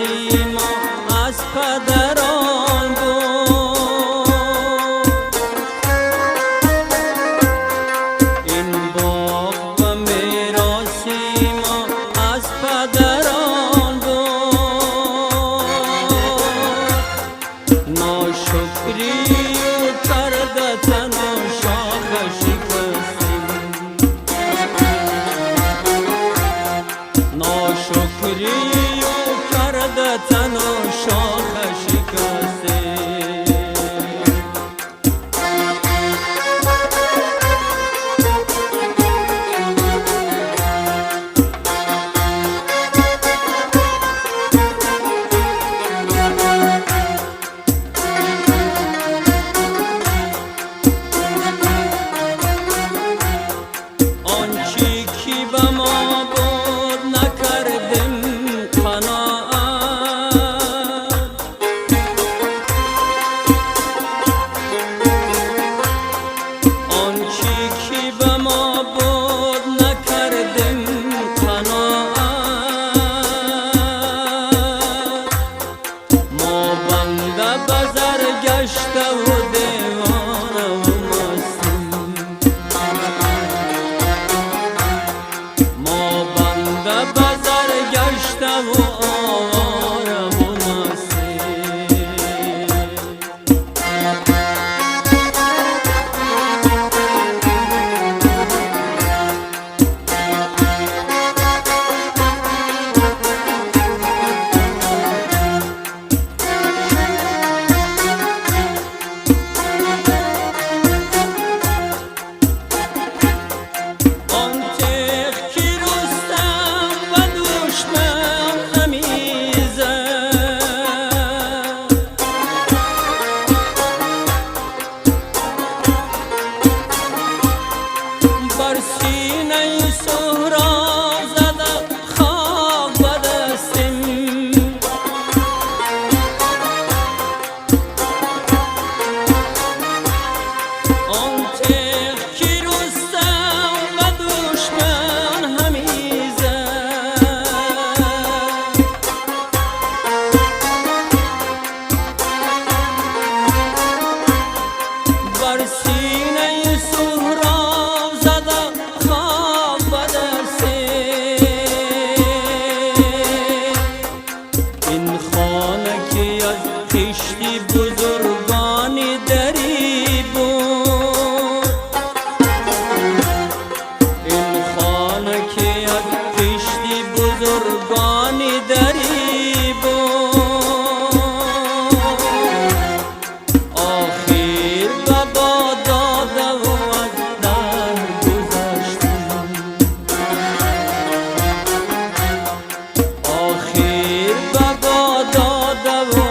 سیما از پدران بود. این باغ و میراثی ما از پدران بود. ناشکری کرده تن و شاخ شکستیم، ناشکری کرده تن و شاخ شکستیم. آنچه که به ما بود نکردیم قناعت، آنچه که به ما بود نکردیم قناعت. ما بنده به زر گشته و دیوانه و مستیم، ما بنده به زر گشته و آواره و مستیم. آن تیغ که رستم و دشمن همی زد، بر سینه سهراب زده خاک به دستیم. آن تیغ که رستم و دشمن همی زد، بر سینه سهراب زده خاک به دستیم. این خانه که از خشتی بزرگانی دری بود، این خانه که از خشتی بزرگانی دری بود. آخر به باد داده و از در گذشتیم، آخر به باد داده و